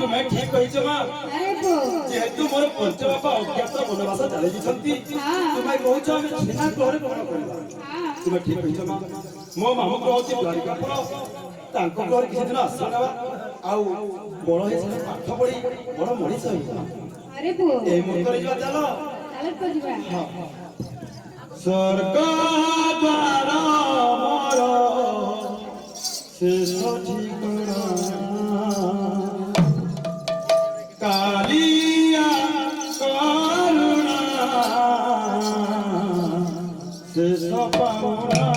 তুমি ঠিক কইছ মা যেহেতু মোর পঞ্চবাপা অজ্ঞাত বনবাস চালি যাইছন্তি তুমি কହୁଛ আমি ছিনা ঘরে গ্রহণ କରିବା তুমি ঠিক কইছ মা ମୋ ମାମୁଁ କହୁଛି ଦ୍ୱାରିକାପୁର ତାଙ୍କ ଘରେ କିଛି ଦିନ ଆଶ୍ରୟ ନେବା ଆଉ ବଡ଼ ହେଇ ପାଠ ପଢି ବଡ଼ ମଣିଷ ହେଇଯିବା ଏଇ ମୁହୂର୍ତ୍ତରେ ଯିବା ଚାଲ ସ୍ୱର୍ଗ ଦ୍ୱାର ମୋର ଶେଷ ଠିକଣା କାଳିଆ କରୁଣା ଶେଷ ପାଉଣା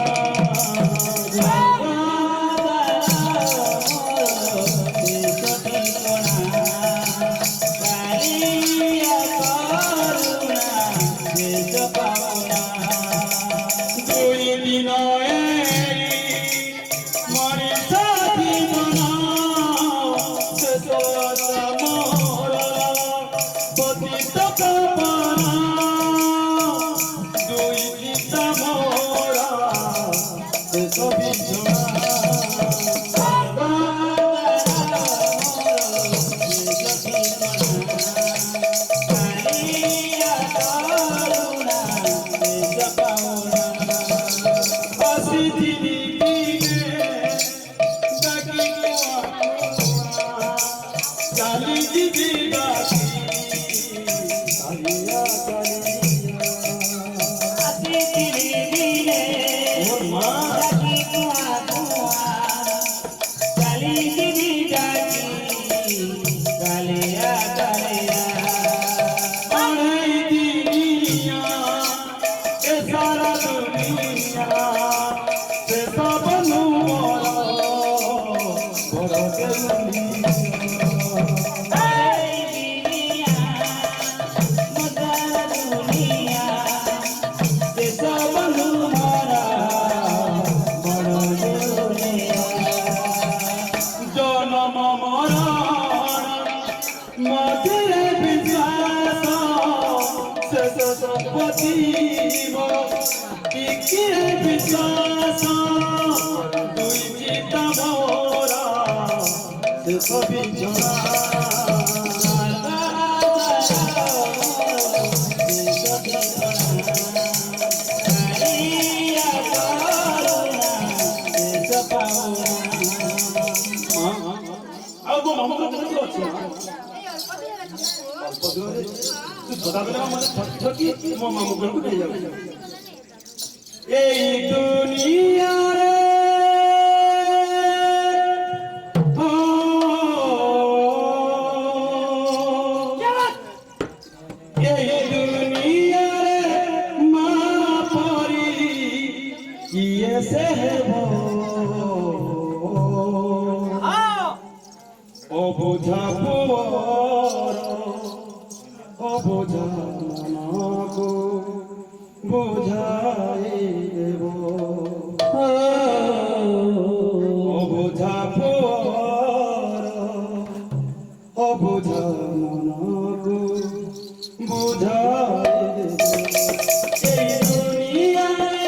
ମୋ ମାମୁଁ ଘରକୁ ନେଇଯାଉଛି ଏଇ ଦୁନିଆରେ ଏଇ ଦୁନିଆରେ ମା ପରି କିଏ ସେ ହେବ ଅବୁଝା ପୁଅର অবোঝা মনকো বোঝাই দেব অবোঝা পুয়ার অবোঝা মনকো বোঝাই দেব এই দুনিয়ায়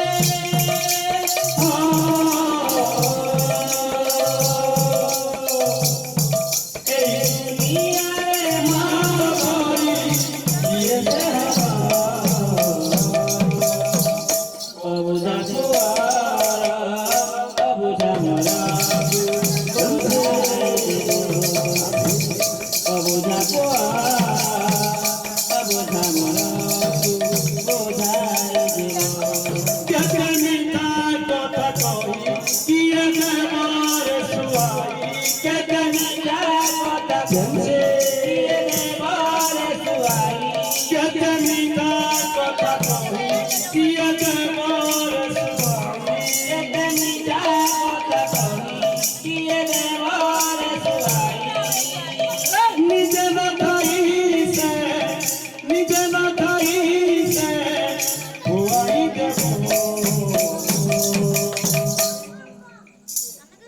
অবোঝা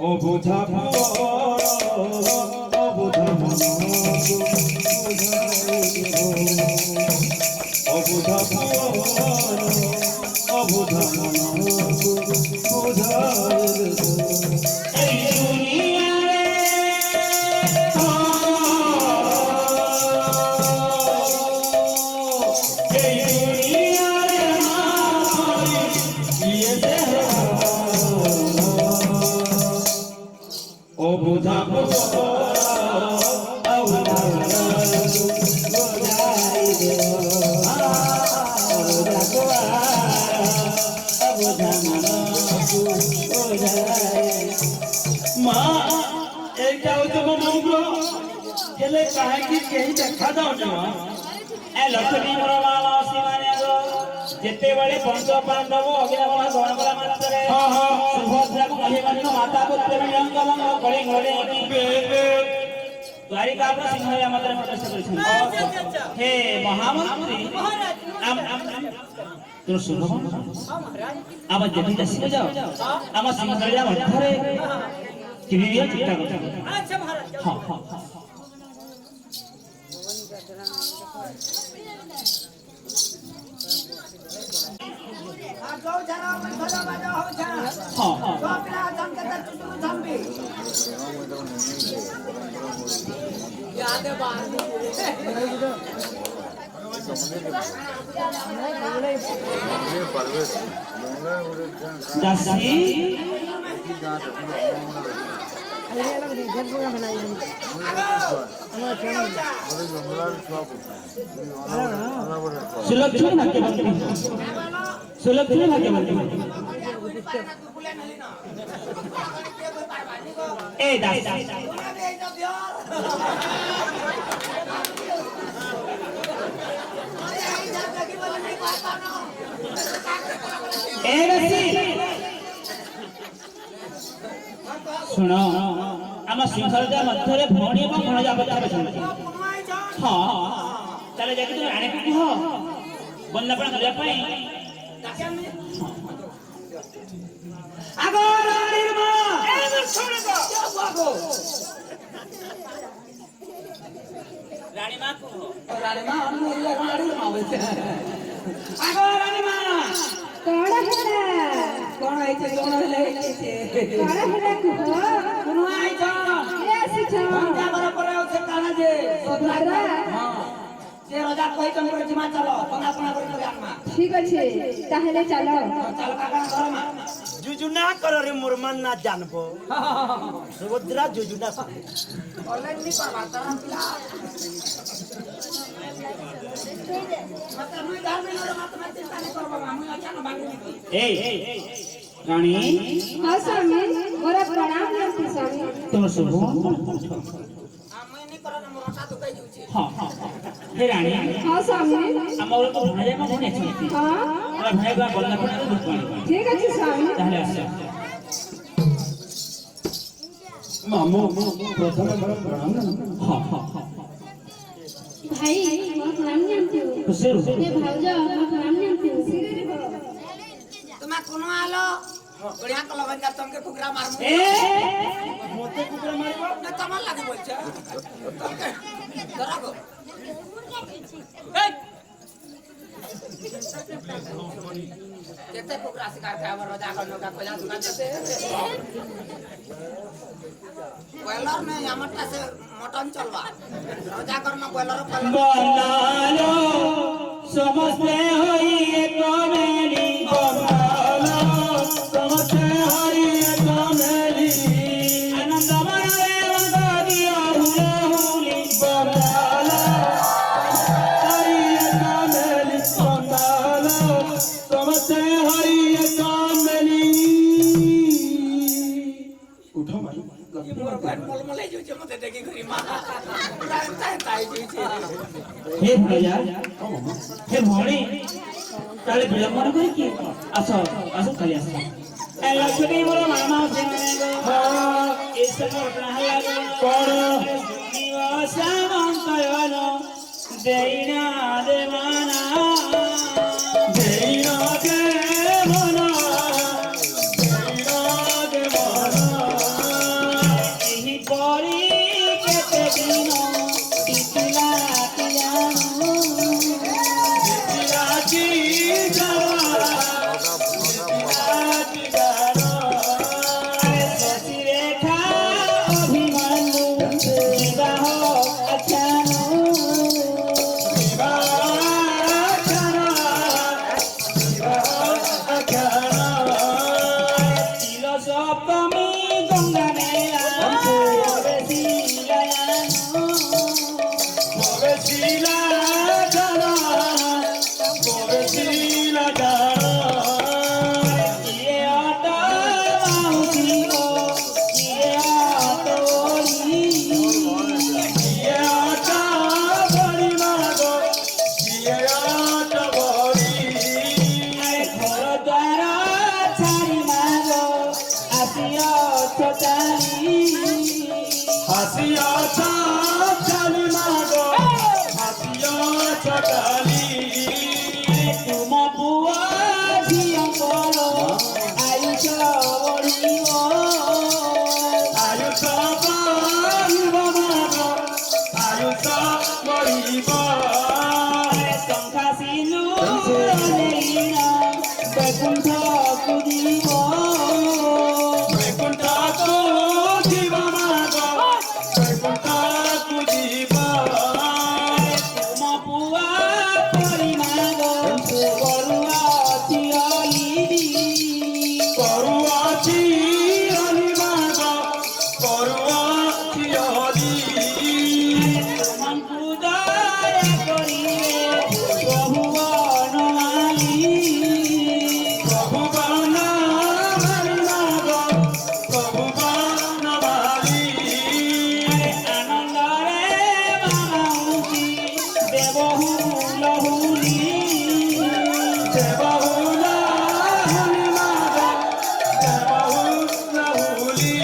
অবোঝা মন অবোঝা অবোঝা মন বোঝা এই দুনিয়ারে हेले काहे की केही देखा जाओ ना ए लक्ष्मी मोर माला सीमाने गो जेते बड़े पंच पांडव अग्निहोत्र ग्रहण कला मात्रे हां हां सुभद्रा को महिमन्य माता पुत्र मिलंगम कले घरे द्वारिका पर सिंहया मात्र प्रवेश करिछन हे महामंत्री तो शुभ अब जति दसी जाओ हम सिंहया मध्यरे किबिया चित्ता अच्छा महाराज हां हां जो जरा मन भला बाजा हो जा हां हां तो अपना जम के तर चुटू झंबी याद है बात दासी सुलक्षण भाग्य मंत्री सुलक्षण भाग्य मंत्री ए दास ए दासी सुनो आम सिंहराजा मध्य भौणी और भणजा बच्चा बचन हाँ ताले जाके तुम आने को कह बंदापण करया पई आगो रानीर मां ए सुन को क्या बागो रानी मां को रानी मां हम इल्ला रानी मां होते आगो रानी मां कौन है कौन है छे कौन है छे कौन है कुह कुन आई छ ए आसी छ पंजा बर पर से काना जे सोधारा हां से राजा कहि कम कर जिमा चलो पंगा पुना कर कर आत्मा ठीक আছে তাহলে চলো चल काका घर में जुजुना करो रे मुरमन ना जानबो सुभद्रा जुजुना ऑनलाइन नहीं करवा तारा पिला मतलब मैं घर में न मत मैं चिंता नहीं करबा हम अचानक बांगी ए रानी हाँ स्वामी मोरा प्रणाम करती स्वामी तुम शुभ मैं नहीं करन मोरटा तो कहि दिउ छी हाँ हाँ हे रानी हाँ स्वामी আমার তো ভণজা মা মনে আছে हाँ আমার ভাইগা বন্দাপণ দুধ পানি ঠিক আছে स्वामी তাহলে আসো मामू प्रथम घर प्रणाम हाँ हाँ हाँ भाई मैं प्रणाम जानती हूँ खुशी रहो ये भाऊजा मैं प्रणाम जानती हूँ तुम्हें कोनो आलो बढ़िया कल बंजा तुमके फुकरा मारमु ए मोते कुकरा मारिबो ना तमन लागे बोल छ करा गो केते फुकरा शिकार के हमर राजा का नौका कोला दुकान देते बॉयलर में यामटा से मटन चलवा राजा करना बॉयलर বনালো সমস্তে হই এক মেলি বনালো সমস্তে হই এক মেলি আনন্দময় রঙ্গদিয়া হুলে হুলি বনালো হই এক মেলি বনালো সমস্তে হই এক মেলি उठो माई मोर भाई मलमले जो छ मते देखि घरी मा ताई ताई जी छे हे भैया हे भौणी ताले विलंबन करी कि आसो आसो खाली आसो ए लक्ष्मी मोर मामा सिंह हां ए सब घटना हला कोण निवासा मंतयन देइना देवाना देइना देवाना देइना देवाना एही परी केते दिन टिकला तियानु टिकलाची जरा टिकलाची जरा ससी रेखा अभिमानु विवाह अचानु विवाह अचानु विवाह अचानु तिल सप्तमी गंगा मेला Pobrecina Jana, pobrecina Jana. ये आता माउसी को ये आता ओली ये आटा बड़ी मागो, ये आटा बड़ी। घर द्वार छाड़ी मागो आसिया छोटाली हसिया चाली मागो, हसिया चटाली। तुम बुआ झियंकर आयुष बढिब आयुष बढिब मागो, आयुष बढिब। शङ्खा सिन्दूर ल्याइन बैकुण्ठ कुदिब वैकुण्ठको जीव मागो, वैकुण्ठको जीव। तुम बुआ परि माग बरुवा थियली करुआ चिरली मागो, करुआ चिरली। तुमଙ୍କୁ ଦୟା କରିବେ ପ୍ରଭୁ ବନମାଲି प्रभु बनमाली मागो, प्रभु बनमाली। ଆନନ୍ଦରେ ମାଉସୀ ଦେବହୁ ଲହୁଲି ଦେବହୁଲ ହୁଲି ମାଗୋ, ଦେବହୁଲ ହୁଲି।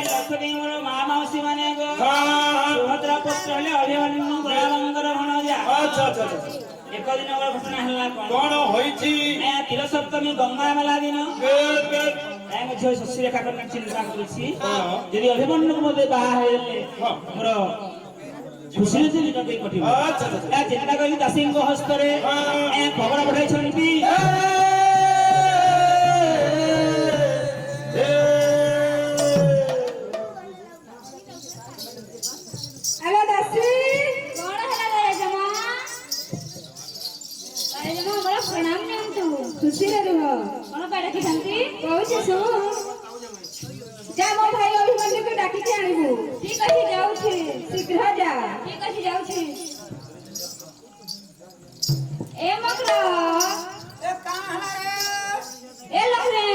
ଲକ୍ଷ୍ମୀ ମୋର ମା ମାଉସୀ ମାନେ ଗো ହଁ। ସୁଭଦ୍ରା ପୁତ୍ର ହେଲେ ଅଭିମନ୍ୟୁ ବଳଭଦ୍ର ଭଣଜା ଆଚ୍ଛା ଆଚ୍ଛା ଆଚ୍ଛା। ଏକ ଦିନ ଘଟଣା ହେଲା କଣ କଣ ହୋଇଛି? ତିଳ ସପ୍ତମୀ ଗଙ୍ଗା ମେଲା ଦିନ ବେଶ ବେଶ। ତାଙ୍କ ଝିଅ ଶଶୀରେଖା କନ୍ୟା ଚିନ୍ତା କରୁଛି ହଁ। ଯଦି ଅଭିମନ୍ୟୁକୁ ମୋତେ ବାହା ହେଇଗଲେ ହଁ। ମୋର ଖୁସିରେ ସେ ଦିନଟି କଟିବ ଆଚ୍ଛା ଆଚ୍ଛା। ଚିନ୍ତା କରି ଦାସୀଙ୍କ ହସ୍ତରେ ହଁ। ଖବର ପଠାଇଛନ୍ତି ଆଲୋ ଦାସୀ କଣ ହେଲା ରାଜମା ରାଜମା ମୋର ପ୍ରଣାମ ନିଅନ୍ତୁ ଖୁସିରେ ରୁହ କଣ ପାଇଁ ଡାକିଛନ୍ତି କହୁଛି ଶୁଣ ଯା ମୋ ଭାଇ ଅଭିମନ୍ୟୁକୁ ଡାକିକି ଆଣିବୁ ଠିକ ଅଛି ଯାଉଛି ଶୀଘ୍ର ଯା ଠିକ ଅଛି ଯାଉଛି ଏ ମଗ୍ର ए का हला रे ଏ ଲହରେ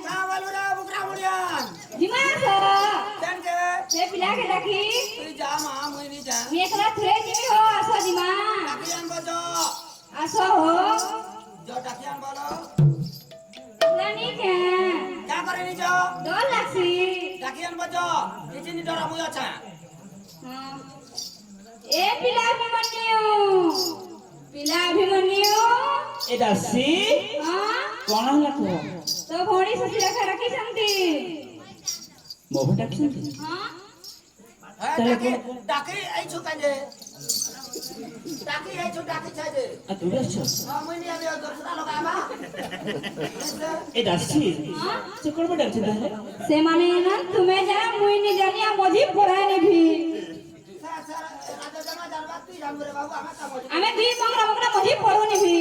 का बोलू रे बुकरा बुढ़ियान ଜିମାସ जान के ସେ ପିଲାକେ ଡାକି तू जा मां मुई नहीं जा ମୁଁ ଏକଲା ଥରେ ଯିବି ହୋ ଆସ ଜିମା डाकियान बजो ଆସ ହୋ जो डाकियान बोलो ରାନୀ କେ क्या करे नहीं जो ଡର ଲାଗ୍ସି डाकियान बजो किछि नहीं डरा मुई अच्छा ଏ ପିଲା ଅଭିମନ୍ୟୁ ଏ ଦାସୀ ହଁ କଣ ହେଲା କୁହ ତୋ ଭଉଣୀ ଶଶୀରେଖା ଡାକିଛନ୍ତି ମୋ ଭ ଡାକିଛନ୍ତି ହଁ है डाकी आई छु काजे डाकी आई छु डाकी छे जे ଆଉ ତୁମେ ଅଛ हां मुई नहीं आबे दूसरा लोग आबा ଏ ଦାସୀ ହଁ ସେ କଣ ପାଇଁ ଡାକିଛନ୍ତି ତାହେଲେ ସେମାନେ ନା ତୁମେ ଯା ମୁଇଁ ନି ଜାନି ଆ ମଝି ପଢାଇ ନେବି सर राजा जमा दरबार तू जाम रे बाबू आमा ता मजे ଆମେ ଦୁଇ ମଙ୍ଗଳା ମଙ୍ଗଳା ମଝି ପଢୁ ନେବି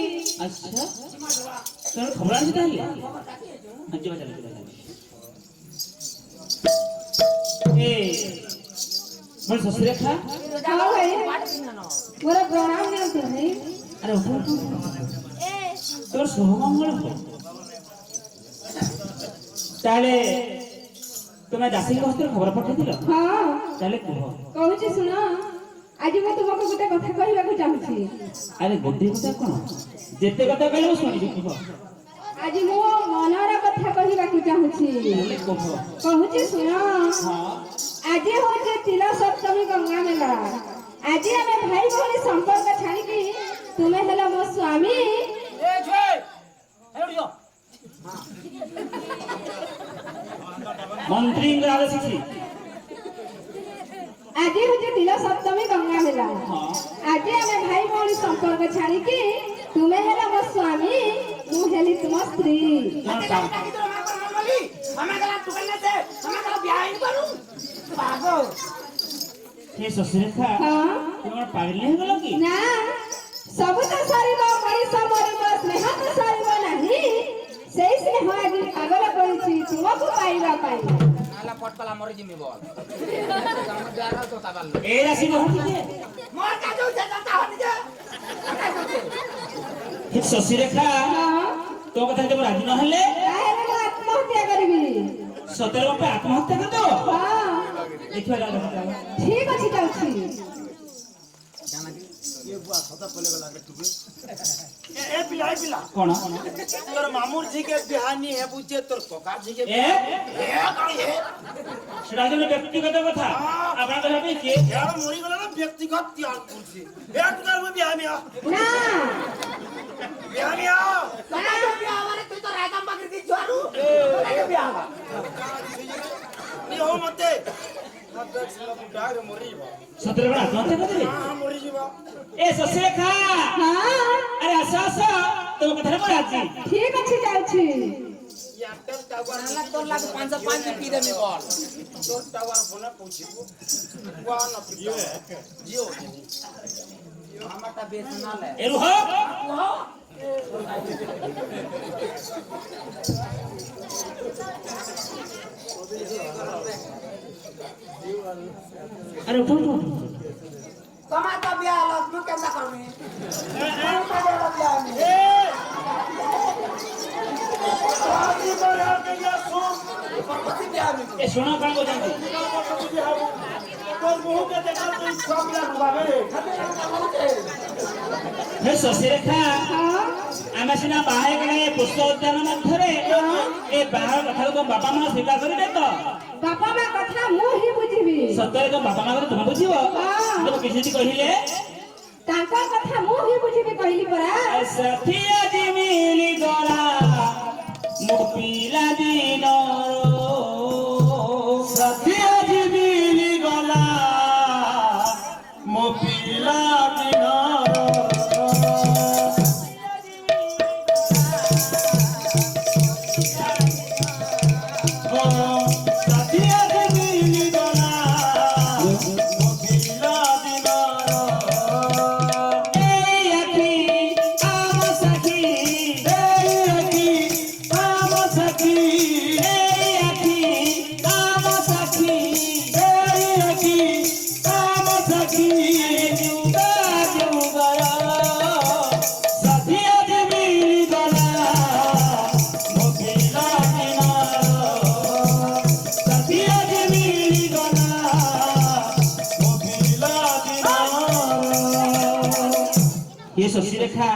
ଆଚ୍ଛା सीमा जोड़ा ତମର ଖବର ଆଣିଛି ତାହେଲେ खबर डाकी है जो ହଁ ଯିବା ଚାଲ ଯିବା ଏ ମୋର ଶଶୀରେଖା ହଁ ଭାଇ पाट दिन न ମୋର ପ୍ରଣାମ ନିଅନ୍ତୁ ଭାଇ ଆରେ ଉଠ ତୋର ଶୁଭମଙ୍ଗଳ ହଉ ତାହେଲେ ତୁମେ ଦାସୀଙ୍କ ହସ୍ତରେ ଖବର ପଠାଇଥିଲ ହଁ ତାହେଲେ କୁହ କହୁଛି ଶୁଣ ଆଜି ମୁଁ ତୁମକୁ ଗୋଟେ କଥା କହିବାକୁ ଚାହୁଁଛି ଆରେ ଗୋଟେ କଥା କଣ ଯେତେ କଥା କହିଲେ ମୁଁ ଶୁଣିବି କୁହ ଆଜି ମୁଁ ମନର କଥା କହିବାକୁ ଚାହୁଁଛି ତାହେଲେ କୁହ କହୁଛି ଶୁଣ ହଁ ଆଜି ହଉଛି ତିଳ ସପ୍ତମୀ ଗଙ୍ଗା ମେଲା ଆଜି ଆମେ ଭାଇ ଭଉଣୀ ସମ୍ପର୍କ ଛାଡ଼ିକି ତୁମେ ହେଲ ମୋ ସ୍ୱାମୀ ए छे हेडियो ମନ୍ତ୍ରୀଙ୍କ ଆଦେଶ ଆଜି ହଉଛି ତିଳ ସପ୍ତମୀ ଗଙ୍ଗା ମେଲା ହଁ ଆଜି ଆମେ ଭାଇ ଭଉଣୀ ସମ୍ପର୍କ ଛାଡ଼ିକି ତୁମେ ହେଲ ମୋ ସ୍ୱାମୀ ମୁଁ ହେଲି ତୁମ ସ୍ତ୍ରୀ डाकी तो मां पर बोली हमें गला तू करने से हमें गला ब्याह ही करू भागो हे ଶଶୀରେଖା ହଁ ତୁମର ପାଗଳ ହେଇଗଲ କି ନା ସବୁ ତ ସରିବ ମଣିଷ ମରିବ ସ୍ନେହ ତ ସରିବ ନାହିଁ ସେଇ ସ୍ନେହ ଆଜି ପାଗଳ କରିଛି ତୁମକୁ ପାଇବା ପାଇଁ आला फटकला मरि जिमी बोल हम बियारा तो ताबाल ए राशि बहुत है मोर का जो से ता हनी जे हे शशि रेखा तो कथा जब राजी न हेले काहे रे मैं आत्महत्या करबी सतर बाप आत्महत्या कर दो हां देखियो जाओ ठीक अछि जाउछि ये बुआ सदा पले वाला के टुके ए पिला कोन तोर मामूर जी के बिहानी है बुझे तोर कोका जी के ए कौन है सेटा जो व्यक्तिगत कथा आपण कहबे कि यार मोरी गला ना व्यक्तिगत त्याग कुछ ए टुकर में बिहानी आ ना बिहानी आ कना जो बिया हमारे तू तो रायकाम बकरी दी जोरू ए बिया नी हो मते मते बुढ़ा रे मोरी बा सतर बाप आत्महत्या कर दे हां मोरी जी बा ए शशि रेखा हां अरे आस तो कथा रे राजी ठीक अछि जाउछि याटर टावर ना तोर लाग 505 पी दे मी बोल तोर टावर फोन पूछिबो वा न पियो जियो हमारा बेचना ले ए रुह अरे उठो कमा तो बिया लग तू केना करबी कौन का देला बिया में आदि बड़ा के या सो कति बिया में ए सुनो कौन को जानती तोर बहु के देखा तो सब ला बाबे हे शशि रेखा आमे सिना बाहे गले पुष्प उद्यान मध्यरे ए बाहर कथा को बापा मां स्वीकार करिबे तो बापा मां कथा मु ही बुझिबी सତରେ को बापा मां तुम बुझिबो तो किछि कहिले तांका कथा मु ही बुझिबी कहली परा सथिया जी मिली गला मो पिला दिनरो सथिया जी मिली गला मो पिला दिनरो सथिया जी मिली गला मो पिला दिनरो ये शशि रेखा